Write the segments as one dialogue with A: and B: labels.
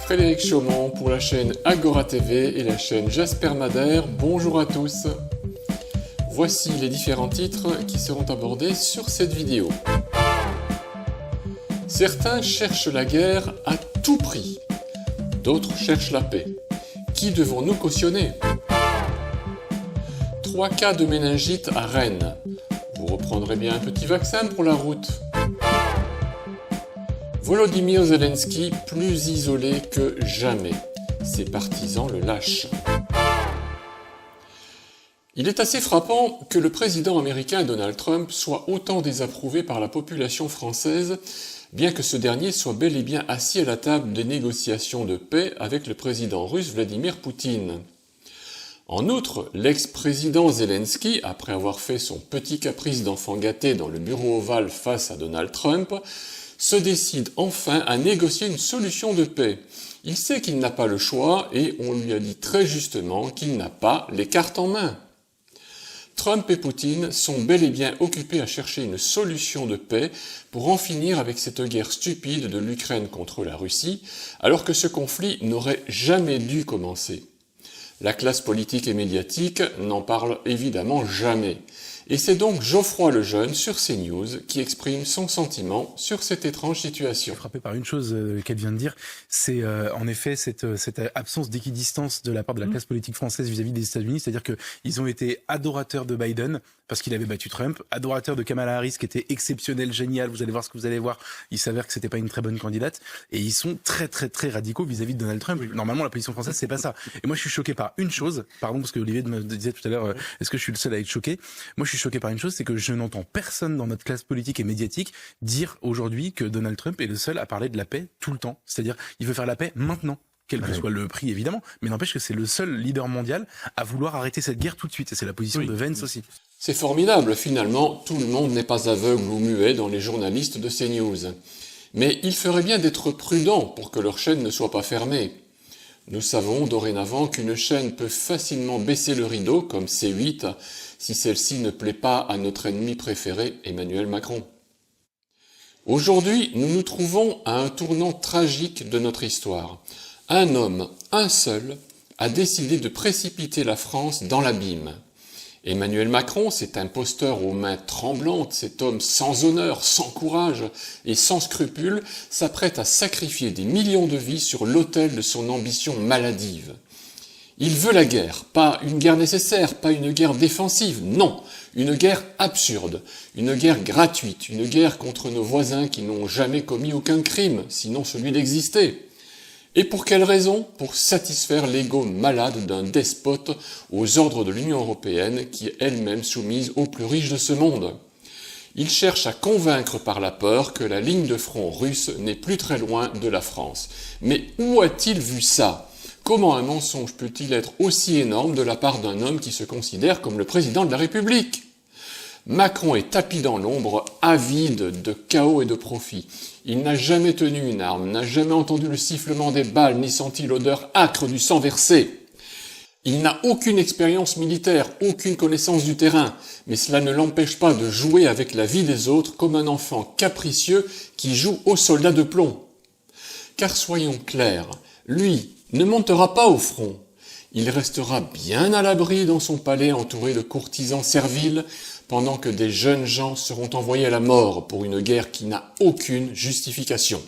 A: Frédéric Chaumont pour la chaîne Agora TV et la chaîne Jasper Madère. Bonjour à tous. Voici les différents titres qui seront abordés sur cette vidéo. Certains cherchent la guerre à tout prix. D'autres cherchent la paix. Qui devons-nous cautionner? 3 cas de méningite à Rennes. Vous reprendrez bien un petit vaccin pour la route. Volodymyr Zelensky plus isolé que jamais. Ses partisans le lâchent. Il est assez frappant que le président américain Donald Trump soit autant désapprouvé par la population française, bien que ce dernier soit bel et bien assis à la table des négociations de paix avec le président russe Vladimir Poutine. En outre, l'ex-président Zelensky, après avoir fait son petit caprice d'enfant gâté dans le bureau ovale face à Donald Trump, se décide enfin à négocier une solution de paix. Il sait qu'il n'a pas le choix et on lui a dit très justement qu'il n'a pas les cartes en main. Trump et Poutine sont bel et bien occupés à chercher une solution de paix pour en finir avec cette guerre stupide de l'Ukraine contre la Russie, alors que ce conflit n'aurait jamais dû commencer. La classe politique et médiatique n'en parle évidemment jamais. Et c'est donc Geoffroy Lejeune sur CNews qui exprime son sentiment sur cette étrange situation.
B: Je suis frappé par une chose qu'elle vient de dire, c'est en effet cette absence d'équidistance de la part de la classe politique française vis-à-vis des États-Unis, c'est-à-dire qu'ils ont été adorateurs de Biden parce qu'il avait battu Trump, adorateurs de Kamala Harris qui était exceptionnelle, géniale, vous allez voir ce que vous allez voir, il s'avère que c'était pas une très bonne candidate, et ils sont très très très radicaux vis-à-vis de Donald Trump. Normalement la position française c'est pas ça. Et moi je suis choqué par une chose, pardon parce que Olivier me disait tout à l'heure, est-ce que je suis le seul à être choqué? Moi je suis choqué par une chose, c'est que je n'entends personne dans notre classe politique et médiatique dire aujourd'hui que Donald Trump est le seul à parler de la paix tout le temps. C'est-à-dire, il veut faire la paix maintenant, quel que soit le prix évidemment, mais n'empêche que c'est le seul leader mondial à vouloir arrêter cette guerre tout de suite. Et c'est la position de Vance aussi.
A: C'est formidable, finalement, tout le monde n'est pas aveugle ou muet dans les journalistes de CNews. Mais il ferait bien d'être prudent pour que leur chaîne ne soit pas fermée. Nous savons dorénavant qu'une chaîne peut facilement baisser le rideau, comme C8, si celle-ci ne plaît pas à notre ennemi préféré, Emmanuel Macron. Aujourd'hui, nous nous trouvons à un tournant tragique de notre histoire. Un homme, un seul, a décidé de précipiter la France dans l'abîme. Emmanuel Macron, cet imposteur aux mains tremblantes, cet homme sans honneur, sans courage et sans scrupules, s'apprête à sacrifier des millions de vies sur l'autel de son ambition maladive. Il veut la guerre, pas une guerre nécessaire, pas une guerre défensive, non, une guerre absurde, une guerre gratuite, une guerre contre nos voisins qui n'ont jamais commis aucun crime, sinon celui d'exister. Et pour quelle raison? Pour satisfaire l'ego malade d'un despote aux ordres de l'Union européenne qui est elle-même soumise aux plus riches de ce monde. Il cherche à convaincre par la peur que la ligne de front russe n'est plus très loin de la France. Mais où a-t-il vu ça? Comment un mensonge peut-il être aussi énorme de la part d'un homme qui se considère comme le président de la République? Macron est tapi dans l'ombre, avide de chaos et de profit. Il n'a jamais tenu une arme, n'a jamais entendu le sifflement des balles, ni senti l'odeur âcre du sang versé. Il n'a aucune expérience militaire, aucune connaissance du terrain, mais cela ne l'empêche pas de jouer avec la vie des autres comme un enfant capricieux qui joue au soldat de plomb. Car soyons clairs, lui ne montera pas au front. Il restera bien à l'abri dans son palais entouré de courtisans serviles, pendant que des jeunes gens seront envoyés à la mort pour une guerre qui n'a aucune justification.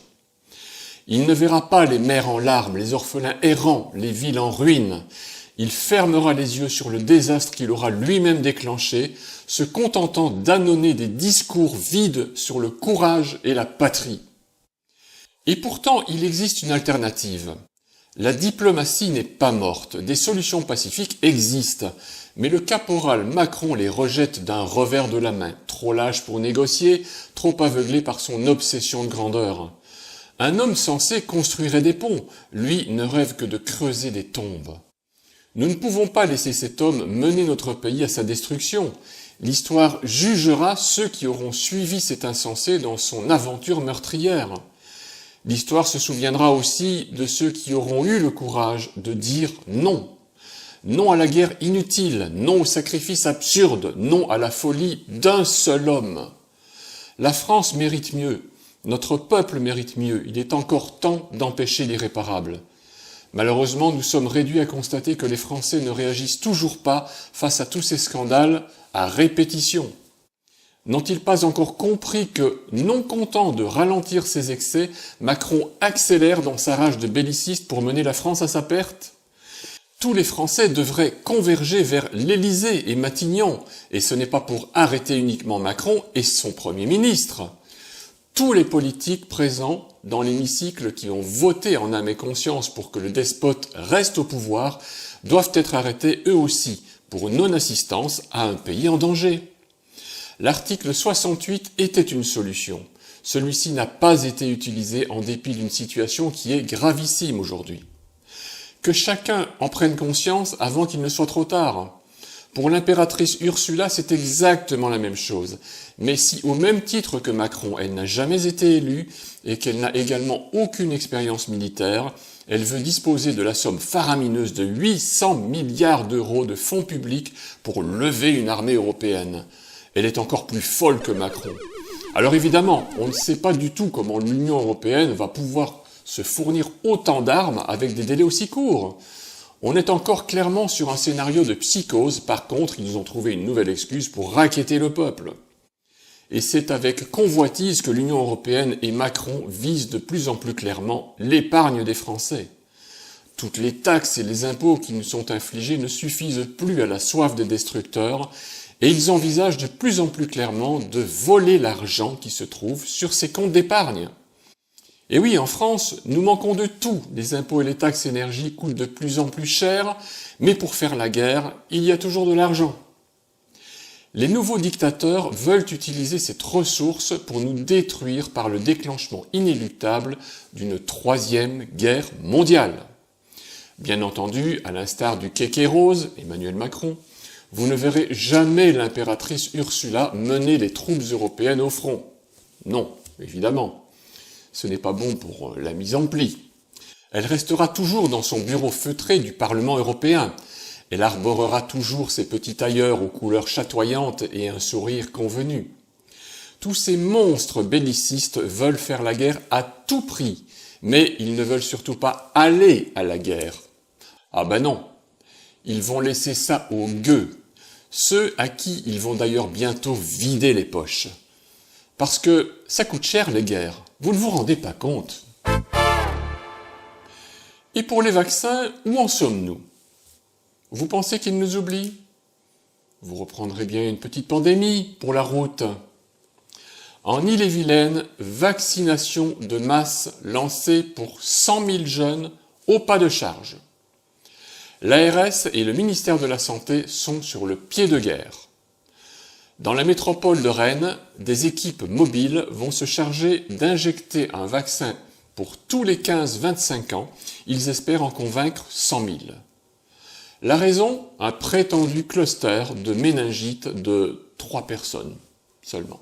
A: Il ne verra pas les mères en larmes, les orphelins errants, les villes en ruines. Il fermera les yeux sur le désastre qu'il aura lui-même déclenché, se contentant d'annoncer des discours vides sur le courage et la patrie. Et pourtant, il existe une alternative. La diplomatie n'est pas morte, des solutions pacifiques existent, mais le caporal Macron les rejette d'un revers de la main, trop lâche pour négocier, trop aveuglé par son obsession de grandeur. Un homme censé construirait des ponts, lui ne rêve que de creuser des tombes. Nous ne pouvons pas laisser cet homme mener notre pays à sa destruction. L'histoire jugera ceux qui auront suivi cet insensé dans son aventure meurtrière. L'histoire se souviendra aussi de ceux qui auront eu le courage de dire non. Non à la guerre inutile, non au sacrifice absurde, non à la folie d'un seul homme. La France mérite mieux, notre peuple mérite mieux, il est encore temps d'empêcher l'irréparable. Malheureusement, nous sommes réduits à constater que les Français ne réagissent toujours pas face à tous ces scandales à répétition. N'ont-ils pas encore compris que, non content de ralentir ses excès, Macron accélère dans sa rage de belliciste pour mener la France à sa perte ? Tous les Français devraient converger vers l'Élysée et Matignon, et ce n'est pas pour arrêter uniquement Macron et son Premier ministre. Tous les politiques présents dans l'hémicycle qui ont voté en âme et conscience pour que le despote reste au pouvoir doivent être arrêtés eux aussi pour non-assistance à un pays en danger. L'article 68 était une solution. Celui-ci n'a pas été utilisé en dépit d'une situation qui est gravissime aujourd'hui. Que chacun en prenne conscience avant qu'il ne soit trop tard. Pour l'impératrice Ursula, c'est exactement la même chose. Mais si, au même titre que Macron, elle n'a jamais été élue et qu'elle n'a également aucune expérience militaire, elle veut disposer de la somme faramineuse de 800 milliards d'euros de fonds publics pour lever une armée européenne. Elle est encore plus folle que Macron. Alors évidemment, on ne sait pas du tout comment l'Union européenne va pouvoir se fournir autant d'armes avec des délais aussi courts. On est encore clairement sur un scénario de psychose, par contre, ils nous ont trouvé une nouvelle excuse pour racketter le peuple. Et c'est avec convoitise que l'Union européenne et Macron visent de plus en plus clairement l'épargne des Français. Toutes les taxes et les impôts qui nous sont infligés ne suffisent plus à la soif des destructeurs, et ils envisagent de plus en plus clairement de voler l'argent qui se trouve sur ces comptes d'épargne. Et oui, en France, nous manquons de tout. Les impôts et les taxes énergie coûtent de plus en plus cher, mais pour faire la guerre, il y a toujours de l'argent. Les nouveaux dictateurs veulent utiliser cette ressource pour nous détruire par le déclenchement inéluctable d'une troisième guerre mondiale. Bien entendu, à l'instar du kéké rose, Emmanuel Macron, vous ne verrez jamais l'impératrice Ursula mener les troupes européennes au front. Non, évidemment. Ce n'est pas bon pour la mise en pli. Elle restera toujours dans son bureau feutré du Parlement européen. Elle arborera toujours ses petits tailleurs aux couleurs chatoyantes et un sourire convenu. Tous ces monstres bellicistes veulent faire la guerre à tout prix, mais ils ne veulent surtout pas aller à la guerre. Ah ben non, ils vont laisser ça aux gueux, ceux à qui ils vont d'ailleurs bientôt vider les poches. Parce que ça coûte cher les guerres, vous ne vous rendez pas compte. Et pour les vaccins, où en sommes-nous ? Vous pensez qu'ils nous oublient ? Vous reprendrez bien une petite pandémie pour la route. En Ille-et-Vilaine, vaccination de masse lancée pour 100 000 jeunes au pas de charge. L'ARS et le ministère de la Santé sont sur le pied de guerre. Dans la métropole de Rennes, des équipes mobiles vont se charger d'injecter un vaccin pour tous les 15-25 ans. Ils espèrent en convaincre 100 000. La raison ? Un prétendu cluster de méningite de 3 personnes seulement.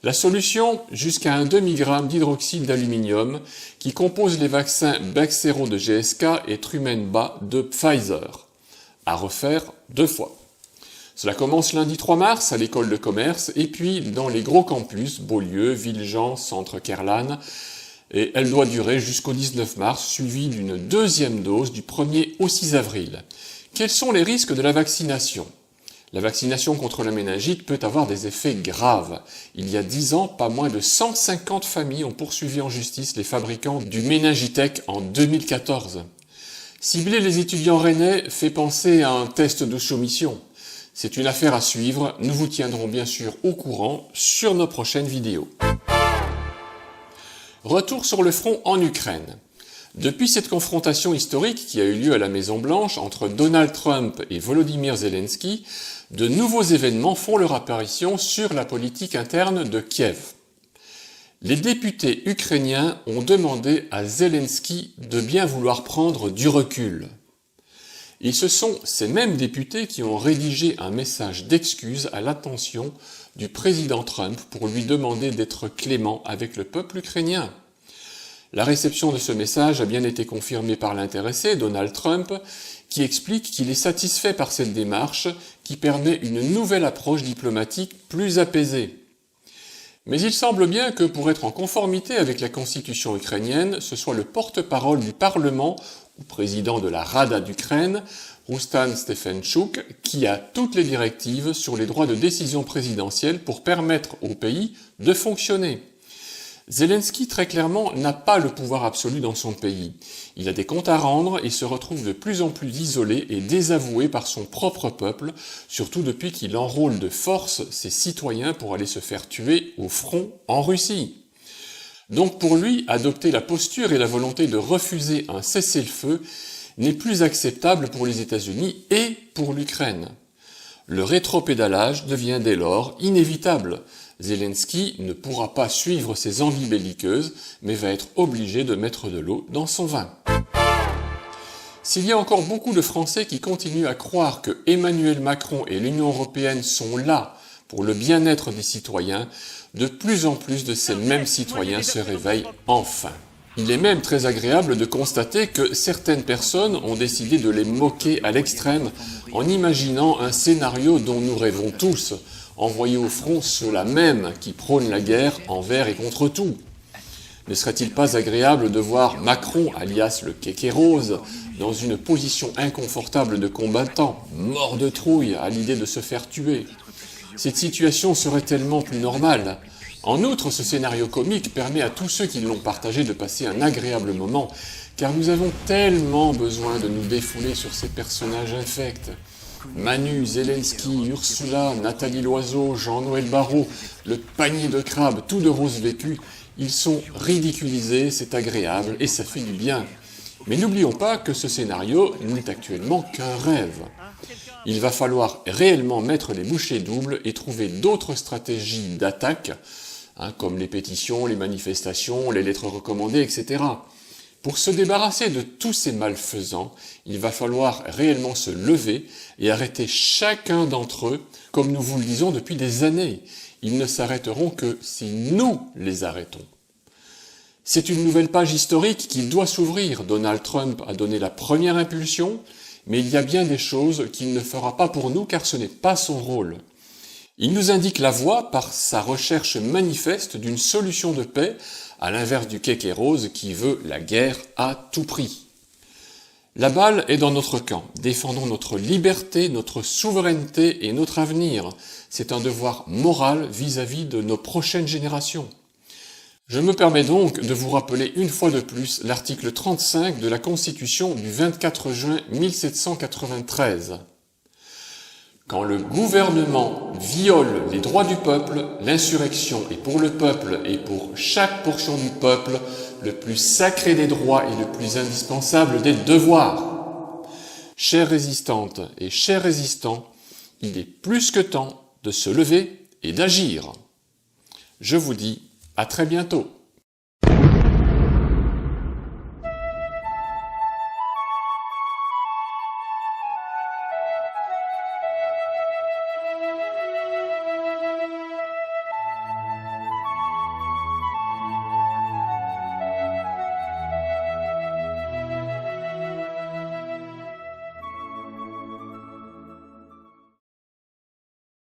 A: La solution ? Jusqu'à un demi-gramme d'hydroxyde d'aluminium qui compose les vaccins Bexsero de GSK et Trumenba de Pfizer. À refaire 2 fois. Cela commence lundi 3 mars à l'école de commerce et puis dans les gros campus, Beaulieu, Villejean, Centre Kerlan. Et elle doit durer jusqu'au 19 mars, suivie d'une deuxième dose du 1er au 6 avril. Quels sont les risques de la vaccination ? La vaccination contre la méningite peut avoir des effets graves. Il y a 10 ans, pas moins de 150 familles ont poursuivi en justice les fabricants du Méningitec en 2014. Cibler les étudiants rennais fait penser à un test de soumission. C'est une affaire à suivre, nous vous tiendrons bien sûr au courant sur nos prochaines vidéos. Retour sur le front en Ukraine. Depuis cette confrontation historique qui a eu lieu à la Maison-Blanche entre Donald Trump et Volodymyr Zelensky, de nouveaux événements font leur apparition sur la politique interne de Kiev. Les députés ukrainiens ont demandé à Zelensky de bien vouloir prendre du recul. Et ce sont ces mêmes députés qui ont rédigé un message d'excuse à l'attention du président Trump pour lui demander d'être clément avec le peuple ukrainien. La réception de ce message a bien été confirmée par l'intéressé, Donald Trump, qui explique qu'il est satisfait par cette démarche qui permet une nouvelle approche diplomatique plus apaisée. Mais il semble bien que pour être en conformité avec la constitution ukrainienne, ce soit le porte-parole du Parlement ou président de la Rada d'Ukraine, Rustan Stefantchouk, qui a toutes les directives sur les droits de décision présidentielle pour permettre au pays de fonctionner. Zelensky, très clairement, n'a pas le pouvoir absolu dans son pays. Il a des comptes à rendre et se retrouve de plus en plus isolé et désavoué par son propre peuple, surtout depuis qu'il enrôle de force ses citoyens pour aller se faire tuer au front en Russie. Donc pour lui, adopter la posture et la volonté de refuser un cessez-le-feu n'est plus acceptable pour les États-Unis et pour l'Ukraine. Le rétropédalage devient dès lors inévitable. Zelensky ne pourra pas suivre ses envies belliqueuses, mais va être obligé de mettre de l'eau dans son vin. S'il y a encore beaucoup de Français qui continuent à croire que Emmanuel Macron et l'Union européenne sont là pour le bien-être des citoyens, de plus en plus de ces mêmes citoyens se réveillent enfin. Il est même très agréable de constater que certaines personnes ont décidé de les moquer à l'extrême en imaginant un scénario dont nous rêvons tous, envoyer au front ceux-là même qui prônent la guerre envers et contre tout. Ne serait-il pas agréable de voir Macron, alias le kéké rose, dans une position inconfortable de combattant, mort de trouille à l'idée de se faire tuer? Cette situation serait tellement plus normale. En outre, ce scénario comique permet à tous ceux qui l'ont partagé de passer un agréable moment, car nous avons tellement besoin de nous défouler sur ces personnages infects. Manu, Zelensky, Ursula, Nathalie Loiseau, Jean-Noël Barrot, le panier de crabes, tout de rose vécu, ils sont ridiculisés, c'est agréable et ça fait du bien. Mais n'oublions pas que ce scénario n'est actuellement qu'un rêve. Il va falloir réellement mettre les bouchées doubles et trouver d'autres stratégies d'attaque, comme les pétitions, les manifestations, les lettres recommandées, etc. Pour se débarrasser de tous ces malfaisants, il va falloir réellement se lever et arrêter chacun d'entre eux, comme nous vous le disons depuis des années. Ils ne s'arrêteront que si nous les arrêtons. C'est une nouvelle page historique qui doit s'ouvrir. Donald Trump a donné la première impulsion, mais il y a bien des choses qu'il ne fera pas pour nous car ce n'est pas son rôle. Il nous indique la voie par sa recherche manifeste d'une solution de paix, à l'inverse du kéké rose qui veut la guerre à tout prix. La balle est dans notre camp. Défendons notre liberté, notre souveraineté et notre avenir. C'est un devoir moral vis-à-vis de nos prochaines générations. Je me permets donc de vous rappeler une fois de plus l'article 35 de la Constitution du 24 juin 1793. Quand le gouvernement viole les droits du peuple, l'insurrection est pour le peuple et pour chaque portion du peuple le plus sacré des droits et le plus indispensable des devoirs. Chères résistantes et chers résistants, il est plus que temps de se lever et d'agir. Je vous dis à très bientôt.